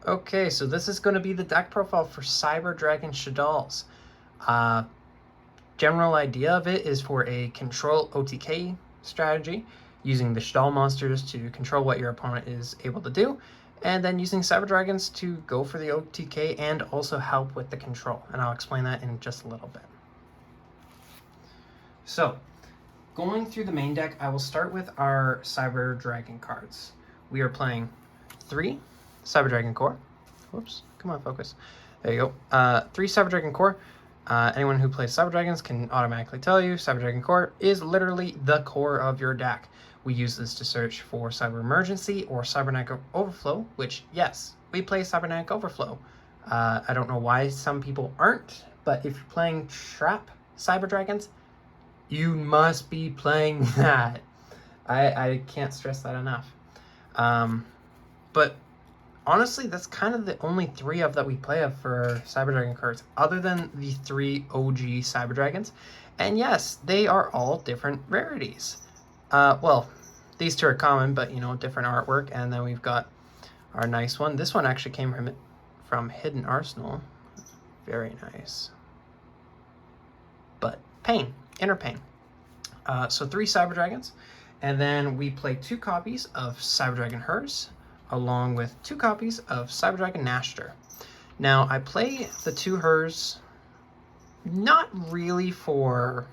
Okay, so this is going to be the deck profile for Cyber Dragon Shaddolls. General idea of it is for a control OTK strategy, using the Shaddoll monsters to control what your opponent is able to do, and then using Cyber Dragons to go for the OTK and also help with the control. And I'll explain that in just a little bit. So, going through the main deck, I will start with our Cyber Dragon cards. We are playing 3 Cyber Dragon Core. Whoops, come on, focus. There you go. 3 Cyber Dragon Core. Anyone who plays Cyber Dragons can automatically tell you Cyber Dragon Core is literally the core of your deck. We use this to search for Cyber Emergency or Cybernetic Overflow, which, yes, we play Cybernetic Overflow. I don't know why some people aren't, but if you're playing Trap Cyber Dragons, you must be playing that. I can't stress that enough. But honestly, that's kind of the only 3 of that we play of for Cyber Dragon cards, other than the 3 OG Cyber Dragons. And yes, they are all different rarities. Well, these 2 are common, but, you know, different artwork. And then we've got our nice one. This one actually came from Hidden Arsenal. Very nice. But Pain, Inner Pain. So 3 Cyber Dragons. And then we play 2 copies of Cyber Dragon Hers, along with 2 copies of Cyber Dragon Nashter. Now, I play the 2 Hers not really for,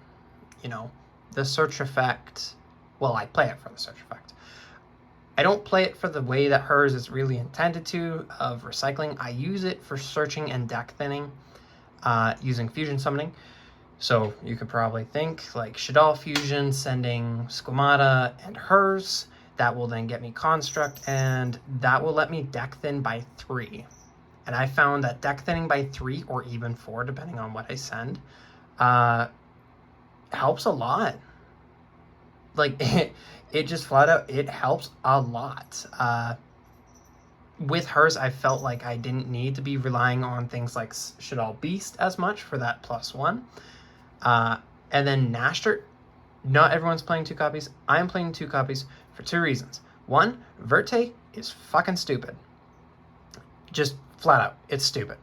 you know, the search effect. Well, I play it for the search effect. I don't play it for the way that Hers is really intended to, of recycling. I use it for searching and deck thinning, using fusion summoning. So you could probably think like Shaddoll Fusion, sending Squamata and Hers. That will then get me Construct, and that will let me deck thin by 3. And I found that deck thinning by 3 or even 4, depending on what I send, helps a lot. Like, it just flat out, it helps a lot. With Hers, I felt like I didn't need to be relying on things like Shaddoll Beast as much for that +1. And then Nashter, not everyone's playing 2 copies. I'm playing 2 copies for 2 reasons. 1, Verte is fucking stupid. Just flat out, it's stupid.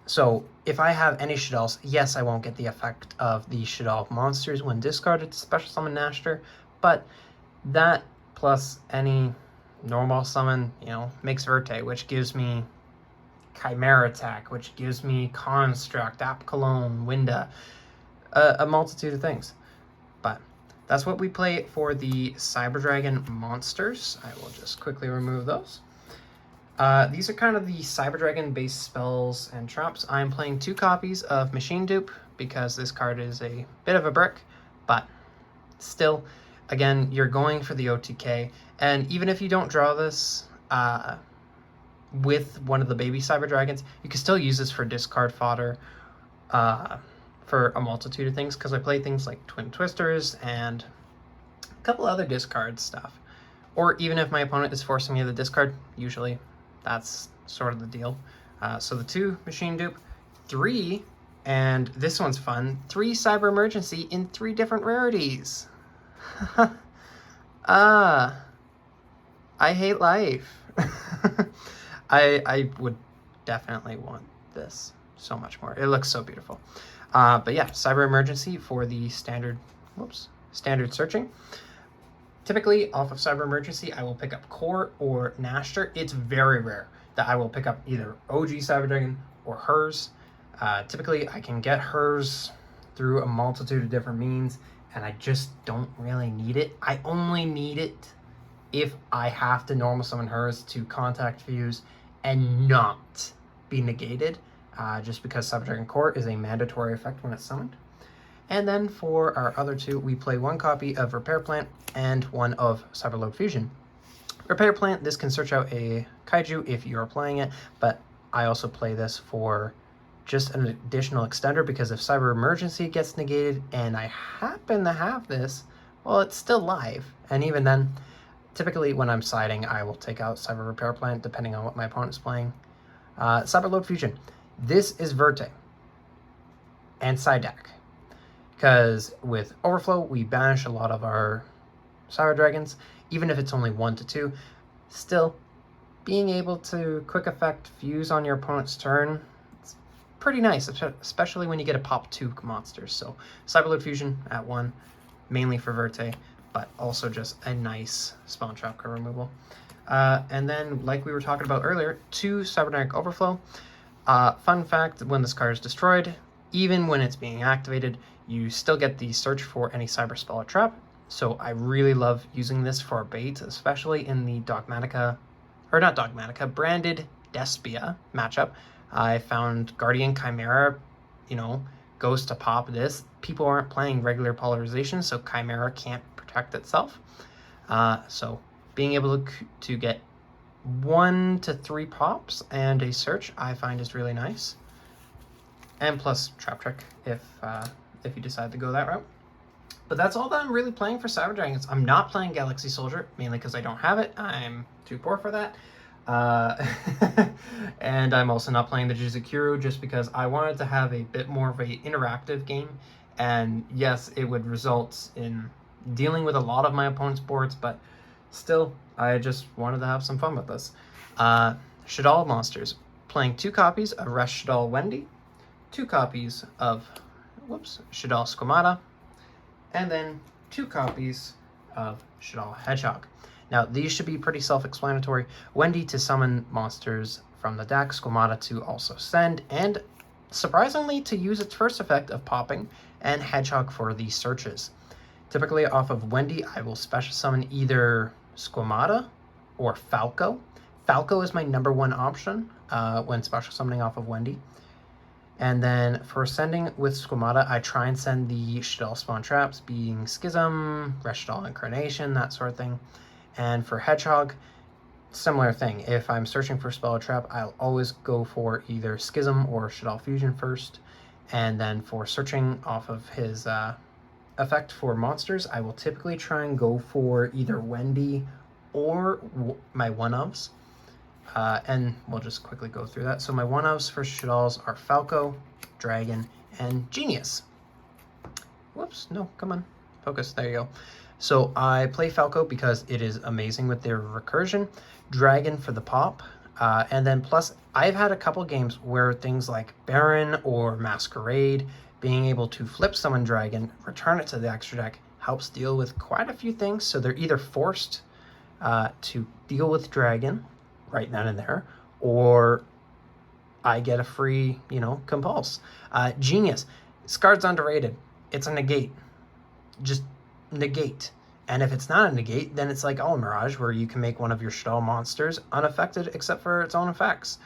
So if I have any Shaddolls, yes, I won't get the effect of the Shaddoll monsters when discarded to special summon Nashter, but that plus any normal summon, you know, makes Verte, which gives me Chimera Attack, which gives me Construct, Apcalone, Winda, a multitude of things. But that's what we play for the Cyber Dragon monsters. I will just quickly remove those. These are kind of the Cyber Dragon based spells and traps. I'm playing 2 copies of Machine Dupe because this card is a bit of a brick, but still, again, you're going for the OTK. And even if you don't draw this, with one of the baby Cyber Dragons, you can still use this for discard fodder for a multitude of things, because I play things like Twin Twisters and a couple other discard stuff. Or even if my opponent is forcing me to discard, usually that's sort of the deal. So the 2 Machine Dupe, 3, and this one's fun, 3 Cyber Emergency in 3 different rarities. I hate life. I would definitely want this so much more. It looks so beautiful. But yeah, Cyber Emergency for the standard searching. Typically, off of Cyber Emergency, I will pick up Core or Nashter. It's very rare that I will pick up either OG Cyber Dragon or Hers. Typically, I can get Hers through a multitude of different means, and I just don't really need it. I only need it if I have to normal summon Hers to contact fuse and not be negated, just because Cyber Dragon Core is a mandatory effect when it's summoned. And then for our other 2, we play 1 copy of Repair Plant and 1 of Cyberload Fusion. Repair Plant, this can search out a Kaiju if you're playing it, but I also play this for just an additional extender, because if Cyber Emergency gets negated and I happen to have this, well, it's still live. And even then, typically when I'm siding, I will take out Cyber Repair Plant depending on what my opponent's playing. Cyberload Fusion. This is Verte and side deck, because with Overflow, we banish a lot of our Cyber Dragons, even if it's only 1 to 2. Still, being able to quick effect fuse on your opponent's turn, it's pretty nice, especially when you get a pop 2 monsters. So Cyberload Fusion at 1, mainly for Verte, but also just a nice spawn trap card removal. And then, like we were talking about earlier, 2 Cybernetic Overflow. Fun fact, when this card is destroyed, even when it's being activated, you still get the search for any cyber spell or trap. So I really love using this for bait, especially in the branded Despia matchup. I found Guardian Chimera, goes to pop this. People aren't playing regular polarization, so Chimera can't protect itself. So being able to get 1 to 3 pops and a search, I find is really nice. And plus Trap Trick if you decide to go that route. But that's all that I'm really playing for Cyber Dragons. I'm not playing Galaxy Soldier, mainly because I don't have it. I'm too poor for that. And I'm also not playing the Jizukuru just because I wanted to have a bit more of an interactive game. And yes, it would result in dealing with a lot of my opponent's boards, but still, I just wanted to have some fun with this. Shaddoll monsters. Playing 2 copies of Resh Shaddoll Wendy, 2 copies of Shaddoll Squamata, and then 2 copies of Shaddoll Hedgehog. Now, these should be pretty self-explanatory. Wendy to summon monsters from the deck, Squamata to also send, and surprisingly to use its first effect of popping, and Hedgehog for the searches. Typically off of Wendy, I will special summon either Squamata or Falco. Falco is my #1 option when special summoning off of Wendy. And then for sending with Squamata, I try and send the Shaddoll spawn traps, being Schism, Resh Shaddoll Incarnation, that sort of thing. And for Hedgehog, similar thing. If I'm searching for spell or trap, I'll always go for either Schism or Shaddoll Fusion first. And then for searching off of his effect for monsters, I will typically try and go for either Wendy or my one-ofs. And we'll just quickly go through that. So my one-ofs for Shaddolls are Falco, Dragon, and Genius. Whoops, no, come on, focus, there you go. So I play Falco because it is amazing with their recursion, Dragon for the pop, and then plus I've had a couple games where things like Baron or Masquerade, being able to flip summon Dragon, return it to the extra deck, helps deal with quite a few things. So they're either forced to deal with Dragon right then and there, or I get a free, compulse. Genius. This card's underrated. It's a negate. Just negate. And if it's not a negate, then it's like Mirage, where you can make one of your Shaddoll monsters unaffected except for its own effects.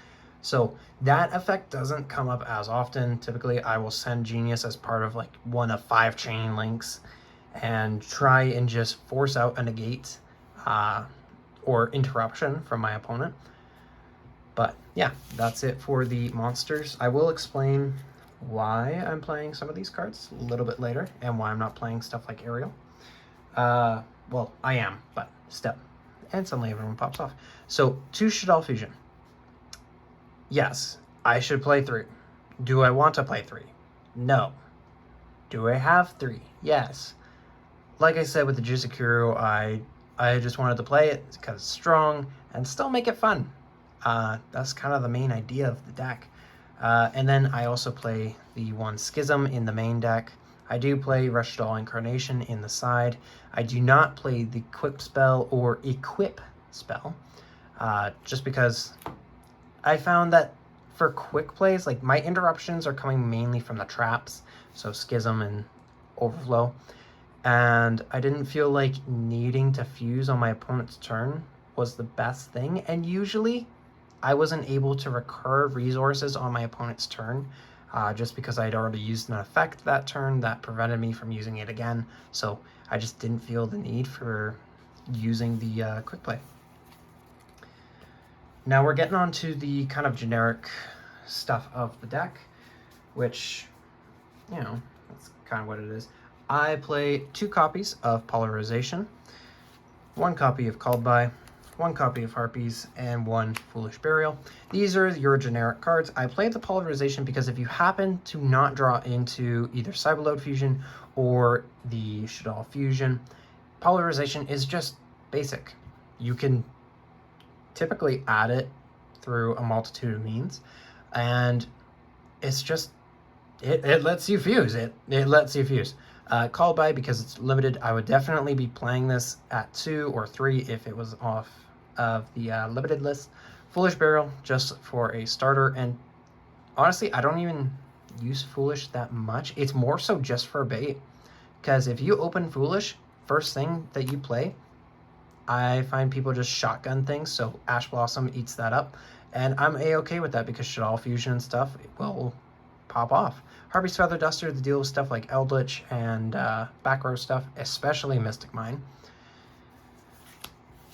So that effect doesn't come up as often. Typically, I will send Genius as part of like 1 of 5 chain links and try and just force out a negate or interruption from my opponent. But yeah, that's it for the monsters. I will explain why I'm playing some of these cards a little bit later and why I'm not playing stuff like Ariel. Well, I am, but step. And suddenly everyone pops off. So 2 Shaddoll Fusion. Yes, I should play 3. Do I want to play 3? No. Do I have 3? Yes. Like I said with the Jizukuru, I just wanted to play it because it's strong and still make it fun. That's kind of the main idea of the deck. And then I also play the 1 Schism in the main deck. I do play Resh Shaddoll Incarnation in the side. I do not play the Equip spell or Equip spell, just because I found that for quick plays, like my interruptions are coming mainly from the traps, so Schism and Overflow. And I didn't feel like needing to fuse on my opponent's turn was the best thing. And usually I wasn't able to recur resources on my opponent's turn just because I'd already used an effect that turn that prevented me from using it again. So I just didn't feel the need for using the quick play. Now we're getting on to the kind of generic stuff of the deck, which, that's kind of what it is. I play 2 copies of Polarization, 1 copy of Called By, 1 copy of Harpies, and 1 Foolish Burial. These are your generic cards. I play the Polarization because if you happen to not draw into either Cyberload Fusion or the Shaddoll Fusion, Polarization is just basic. You can typically add it through a multitude of means, and it's just, it lets you fuse. It lets you fuse. Call by, because it's limited, I would definitely be playing this at 2 or 3 if it was off of the limited list. Foolish Burial, just for a starter, and honestly, I don't even use Foolish that much. It's more so just for bait, because if you open Foolish, first thing that you play, I find people just shotgun things, so Ash Blossom eats that up, and I'm a-okay with that, because Shaddoll Fusion and stuff, it will pop off. Harpy's Feather Duster to deal with stuff like Eldritch and back row stuff, especially Mystic Mine.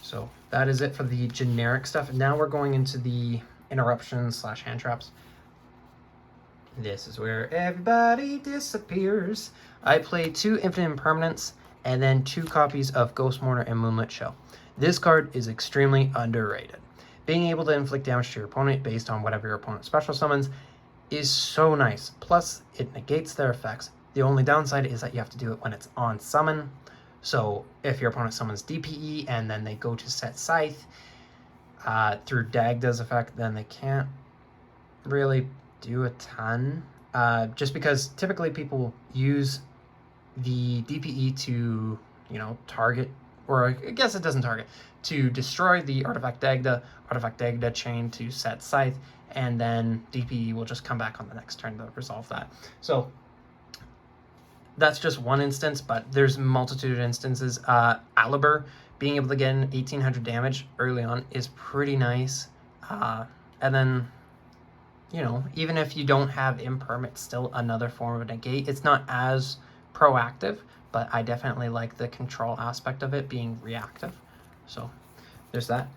So that is it for the generic stuff. Now we're going into the interruptions / hand traps. This is where everybody disappears. I play 2 Infinite Impermanents and then 2 copies of Ghost Mourner and Moonlit Show. This card is extremely underrated. Being able to inflict damage to your opponent based on whatever your opponent special summons is so nice. Plus, it negates their effects. The only downside is that you have to do it when it's on summon. So if your opponent summons DPE and then they go to set Scythe through Dagda's effect, then they can't really do a ton. Just because typically people use the DPE to, target, or I guess it doesn't target, to destroy the Artifact Dagda chain to set Scythe, and then DPE will just come back on the next turn to resolve that. So that's just one instance, but there's a multitude of instances. Alibur, being able to get in 1800 damage early on is pretty nice. And then, even if you don't have Imperm, it's still another form of negate. It's not as proactive, but I definitely like the control aspect of it being reactive. So there's that.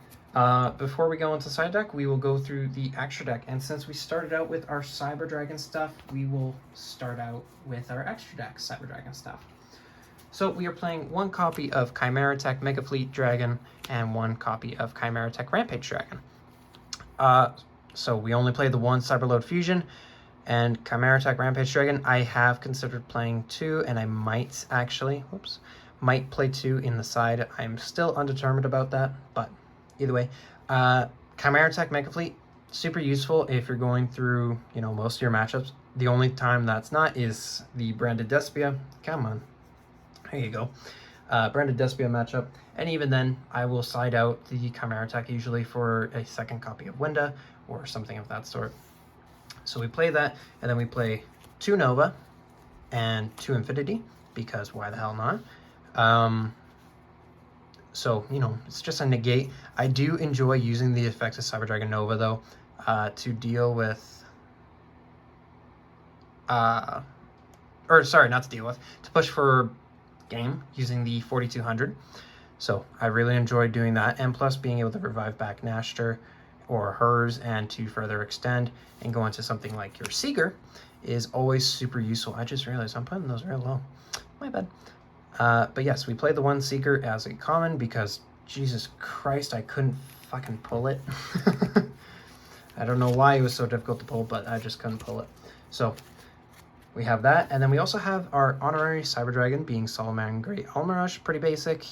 Before we go into side deck, we will go through the extra deck. And since we started out with our Cyber Dragon stuff, we will start out with our extra deck Cyber Dragon stuff. So we are playing 1 copy of Chimera Tech Mega Fleet Dragon and 1 copy of Chimera Tech Rampage Dragon. So we only play the 1 Cyberload Fusion, and Chimera Tech Rampage Dragon, I have considered playing 2, and I might play 2 in the side. I'm still undetermined about that, but either way, Chimera Tech Mega Fleet, super useful if you're going through, most of your matchups. The only time that's not is the Branded Despia. Come on. There you go. Branded Despia matchup. And even then, I will side out the Chimera Tech usually for a 2nd copy of Winda or something of that sort. So we play that, and then we play 2 Nova and 2 Infinity, because why the hell not? So, it's just a negate. I do enjoy using the effect of Cyber Dragon Nova, though, to deal with... to push for game using the 4200. So I really enjoy doing that, and plus being able to revive back Nashter or hers, and to further extend and go into something like your Seeger is always super useful. I just realized I'm putting those real low. My bad. But yes, we played the 1 Seeker as a common because, Jesus Christ, I couldn't fucking pull it. I don't know why it was so difficult to pull, but I just couldn't pull it. So we have that, and then we also have our honorary Cyber Dragon being Solomon Great Almirage. Pretty basic,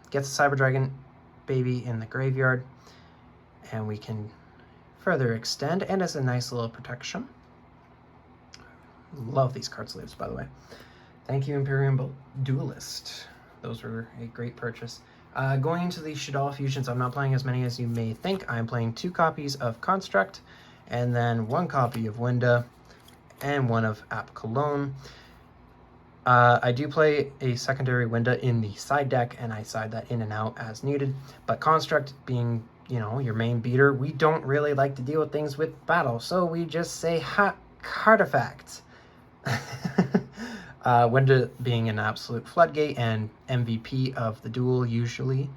gets a Cyber Dragon baby in the graveyard, and we can further extend, and as a nice little protection. Love these card sleeves, by the way. Thank you, Imperium Duelist. Those were a great purchase. Going into the Shaddoll Fusions, I'm not playing as many as you may think. I'm playing 2 copies of Construct, and then 1 copy of Winda, and 1 of App Cologne. I do play a secondary Winda in the side deck, and I side that in and out as needed. But Construct being, your main beater, we don't really like to deal with things with battle, so we just say, ha, Cartifact. Winda being an absolute floodgate and MVP of the duel usually,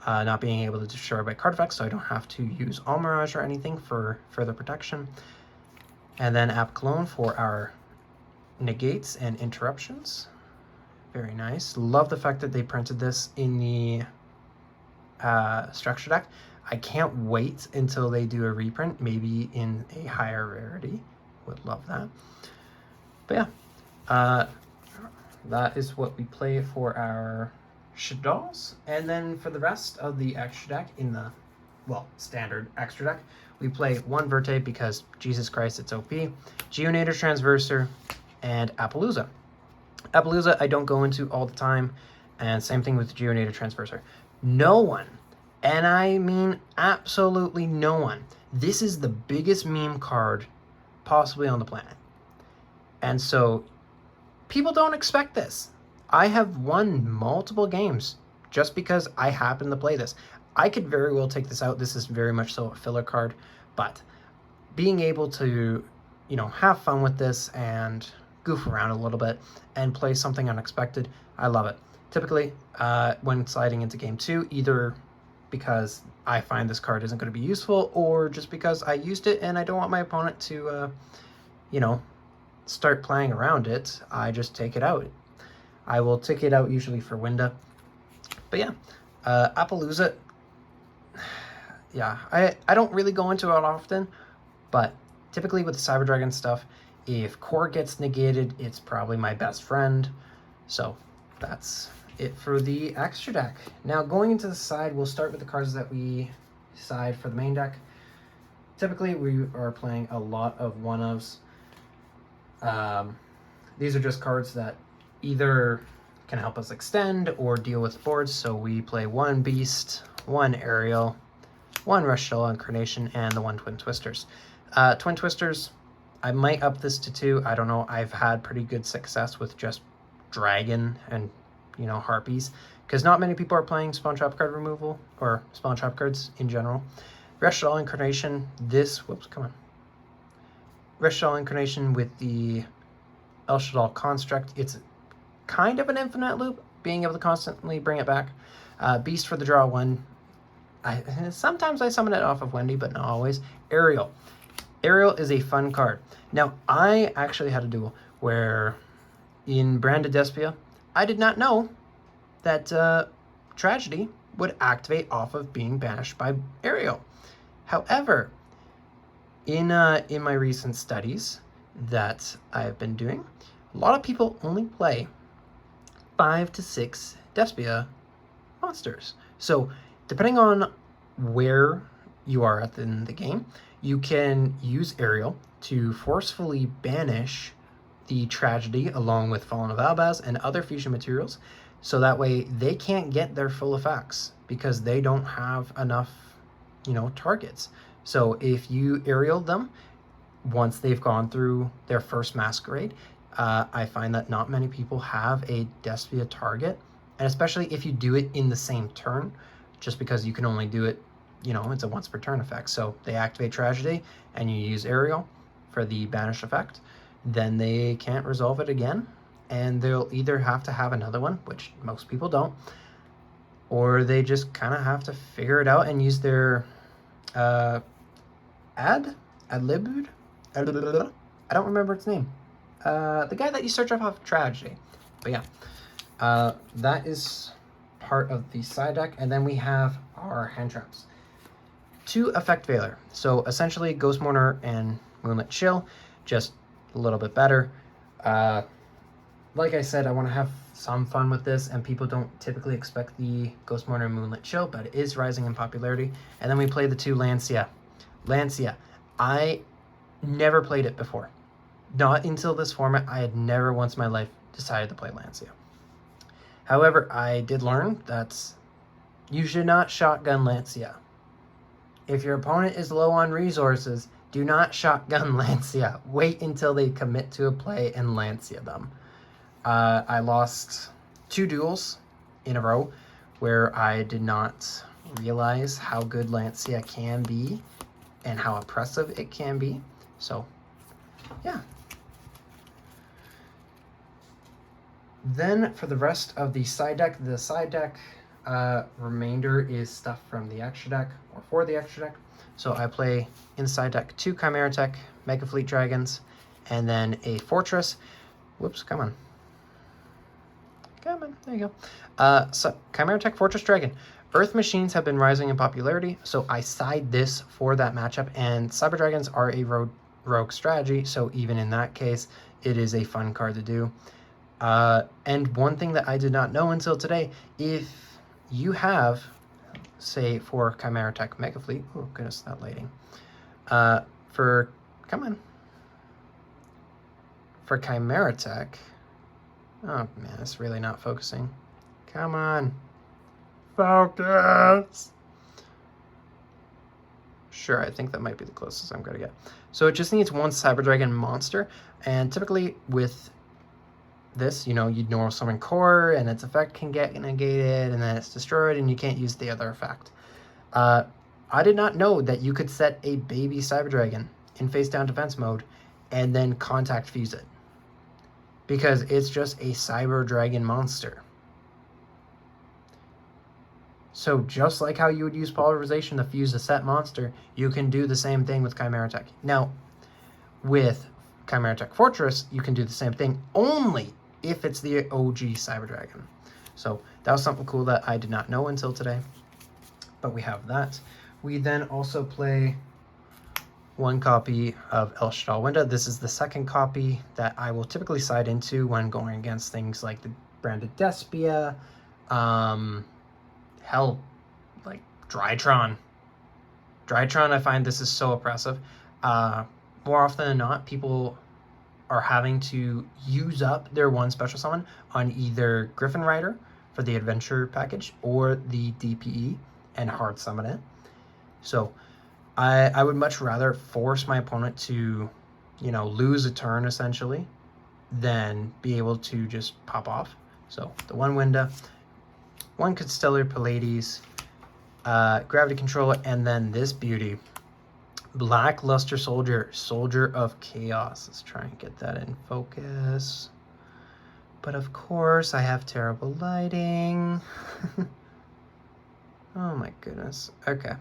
not being able to destroy by card effects, so I don't have to use Almirage or anything for further protection. And then App Cologne for our negates and interruptions. Very nice. Love the fact that they printed this in the structure deck. I can't wait until they do a reprint, maybe in a higher rarity. Would love that. But yeah, that is what we play for our Shaddolls. And then for the rest of the extra deck in the well, standard extra deck, we play 1 Verte because, Jesus Christ, it's OP, Geonator Transverser, and Appaloosa. Appaloosa I don't go into all the time, and same thing with Geonator Transverser. No one, and I mean absolutely no one, this is the biggest meme card possibly on the planet. And so people don't expect this. I have won multiple games just because I happen to play this. I could very well take this out. This is very much so a filler card, but being able to, you know, have fun with this and goof around a little bit and play something unexpected, I love it. Typically, when sliding into game 2, either because I find this card isn't going to be useful, or just because I used it and I don't want my opponent to, you know, start playing around it, I just take it out. I will take it out usually for Winda. But yeah, Appaloosa, yeah, I don't really go into it often, but typically with the Cyber Dragon stuff, if core gets negated, it's probably my best friend. So that's it for the extra deck. Now going into the side, we'll start with the cards that we side for the main deck. Typically we are playing a lot of one-ofs. These are just cards that either can help us extend or deal with boards. So we play 1 Beast, 1 Aerial, 1 Rush Shell Incarnation, and the 1 Twin Twisters. Twin Twisters, I might up this to 2. I don't know. I've had pretty good success with just Dragon and, you know, Harpies, because not many people are playing Spawn Trap card removal or Spawn Trap cards in general. Rush Shell Incarnation, whoops, come on. Rush Shell Incarnation with the El Shaddoll Construct. It's kind of an infinite loop, being able to constantly bring it back. Beast for the draw 1. Sometimes I summon it off of Wendy, but not always. Aerial. Aerial is a fun card. Now, I actually had a duel where in Branded Despia, I did not know that Tragedy would activate off of being banished by Aerial. However, in my recent studies that I've been doing, a lot of people only play 5 to 6 Despia monsters. So depending on where you are in the game, you can use Aerial to forcefully banish the Tragedy along with Fallen of Albaz and other fusion materials, so that way they can't get their full effects because they don't have enough, you know, targets. So if you Aerial them, once they've gone through their first Masquerade, I find that not many people have a Despia target, and especially if you do it in the same turn, just because you can only do it, you know, it's a once per turn effect. So they activate Tragedy and you use Aerial for the banish effect, then they can't resolve it again, and they'll either have to have another one, which most people don't, or they just kind of have to figure it out and use their Adlibud? I don't remember its name. The guy that you search off of Tragedy. But yeah, that is part of the side deck. And then we have our hand traps. 2 Effect Veiler. So essentially Ghost Mourner and Moonlit Chill, just a little bit better. Like I said, I want to have some fun with this, and people don't typically expect the Ghost Mourner and Moonlit Chill, but it is rising in popularity. And then we play the 2 Lancia. Lancia, I never played it before. Not until this format, I had never once in my life decided to play Lancia. However, I did learn that you should not shotgun Lancia. If your opponent is low on resources, do not shotgun Lancia. Wait until they commit to a play and Lancia them. I lost 2 duels in a row where I did not realize how good Lancia can be and how oppressive it can be. So, yeah. Then for the rest of the side deck remainder is stuff from the extra deck or for the extra deck. So I play inside deck 2 Chimera Tech, Mega Fleet Dragons, and then a Fortress. Whoops, come on. Come on, there you go. So Chimera Tech Fortress Dragon. Earth Machines have been rising in popularity, so I side this for that matchup, and Cyber Dragons are a rogue strategy, so even in that case, it is a fun card to do. And one thing that I did not know until today, if you have say for Chimera Tech Mega Fleet. Oh goodness, that lighting. For Chimera Tech. Oh man, it's really not focusing. Come on. Focus. Sure, I think that might be the closest I'm going to get. So it just needs one Cyber Dragon monster, and typically with this, you know, you'd normal summon core, and its effect can get negated, and then it's destroyed, and you can't use the other effect. I did not know that you could set a baby Cyber Dragon in face down defense mode, and then contact fuse it, because it's just a Cyber Dragon monster. So just like how you would use Polarization to fuse a set monster, you can do the same thing with Chimera Tech. Now, with Chimera Tech Fortress, you can do the same thing only if it's the OG Cyber Dragon. So that was something cool that I did not know until today. But we have that. We then also play one copy of El Shaddoll Winda. This is the second copy that I will typically side into when going against things like the branded Despia, hell, like Drytron. Drytron, I find this is so oppressive. More often than not, people are having to use up their one special summon on either Griffin Rider for the adventure package or the DPE and hard summon it. So I would much rather force my opponent to, you know, lose a turn essentially than be able to just pop off. So the one Winda, one Constellar Pallades, Gravity Controller, and then this beauty, Blackluster Soldier, Soldier of Chaos. Let's try and get that in focus. But of course, I have terrible lighting. Oh my goodness. Okay.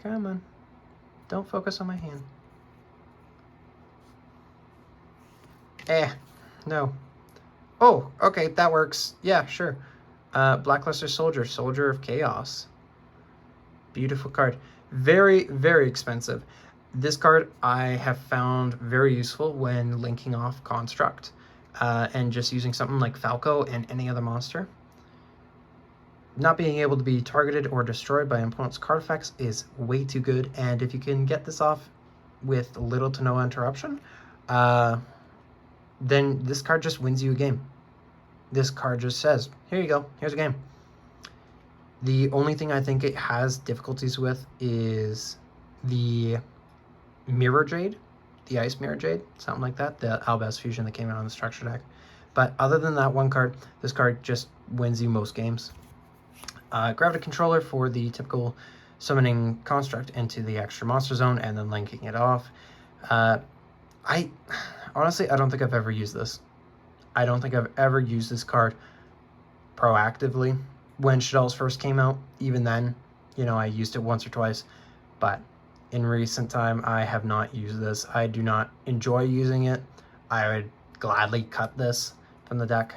Come on. Don't focus on my hand. No. Oh, okay, that works. Yeah, sure. Blackluster Soldier, Soldier of Chaos. Beautiful card. Very, very expensive. This card I have found very useful when linking off Construct and just using something like Falco and any other monster. Not being able to be targeted or destroyed by opponent's card effects is way too good, and if you can get this off with little to no interruption, then this card just wins you a game. This card just says, here you go, here's a game. The only thing I think it has difficulties with is the Mirror Jade, the Ice Mirror Jade, something like that, the Albaz fusion that came out on the structure deck. But other than that one card, this card just wins you most games. Gravity Controller for the typical summoning construct into the extra monster zone and then linking it off. Honestly, I don't think I've ever used this. I don't think I've ever used this card proactively. When Shaddolls first came out, even then, you know, I used it once or twice, but in recent time, I have not used this. I do not enjoy using it. I would gladly cut this from the deck.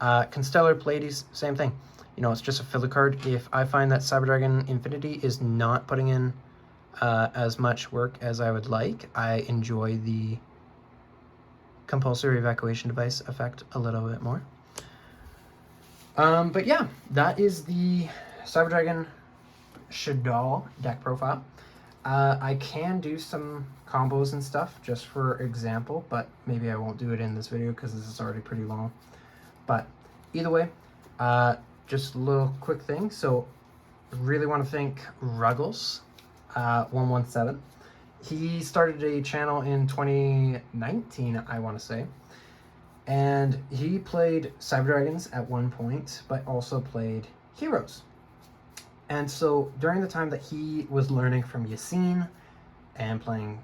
Constellar Pallades, same thing. You know, it's just a filler card. If I find that Cyber Dragon Infinity is not putting in as much work as I would like, I enjoy the Compulsory Evacuation Device effect a little bit more. But yeah, that is the Cyber Dragon Shaddoll deck profile. I can do some combos and stuff just for example, but maybe I won't do it in this video because this is already pretty long. But either way, just a little quick thing. So really want to thank Ruggles 117. He started a channel in 2019, I want to say. And he played Cyber Dragons at one point, but also played Heroes. And so during the time that he was learning from Yassine and playing,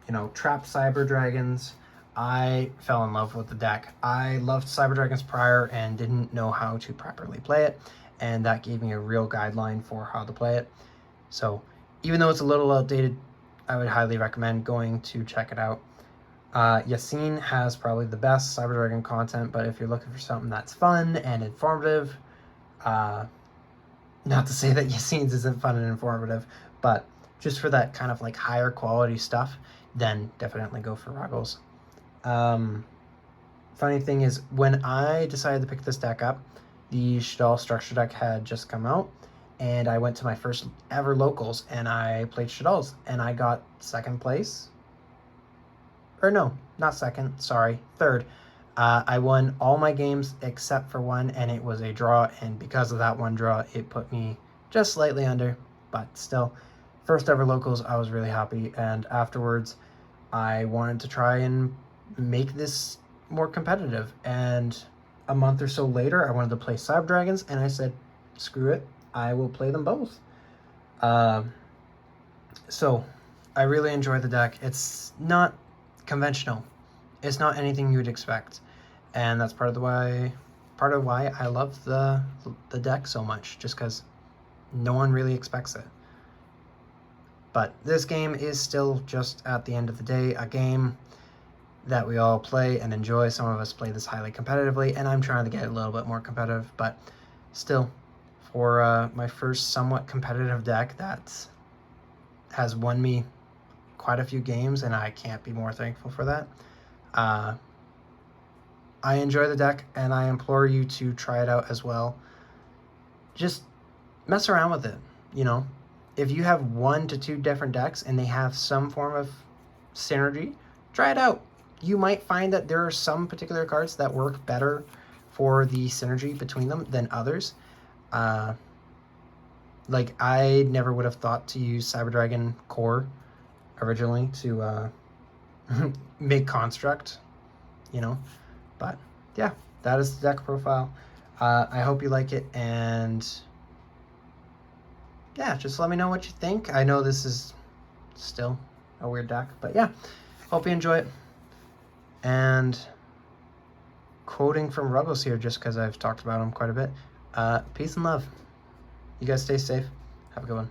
you know, Trap Cyber Dragons, I fell in love with the deck. I loved Cyber Dragons prior and didn't know how to properly play it, and that gave me a real guideline for how to play it. So even though it's a little outdated, I would highly recommend going to check it out. Yassine has probably the best Cyber Dragon content, but if you're looking for something that's fun and informative, not to say that Yassine's isn't fun and informative, but just for that kind of like higher quality stuff, then definitely go for Ruggles. Funny thing is, when I decided to pick this deck up, the Shaddoll structure deck had just come out, and I went to my first ever locals, and I played Shaddolls, and I got second place. Or no, not second, sorry, third. I won all my games except for one, and it was a draw, and because of that one draw, it put me just slightly under, but still, first ever locals, I was really happy, and afterwards, I wanted to try and make this more competitive, and a month or so later, I wanted to play Cyber Dragons, and I said, screw it, I will play them both. So, I really enjoy the deck. It's not conventional. It's not anything you would expect, and that's part of why I love the deck so much, just because no one really expects it. But this game is still just, at the end of the day, a game that we all play and enjoy. Some of us play this highly competitively, and I'm trying to get a little bit more competitive, but still, for my first somewhat competitive deck that has won me quite a few games, and I can't be more thankful for that. I enjoy the deck, and I implore you to try it out as well. Just mess around with it, you know. If you have 1 to 2 different decks and they have some form of synergy, try it out. You might find that there are some particular cards that work better for the synergy between them than others. Like, I never would have thought to use Cyber Dragon Core originally to make Construct, you know. But yeah, that is the deck profile. I hope you like it, and yeah, just let me know what you think. I know this is still a weird deck, but yeah, hope you enjoy it. And quoting from Ruggles here, just because I've talked about him quite a bit, peace and love. You guys stay safe. Have a good one.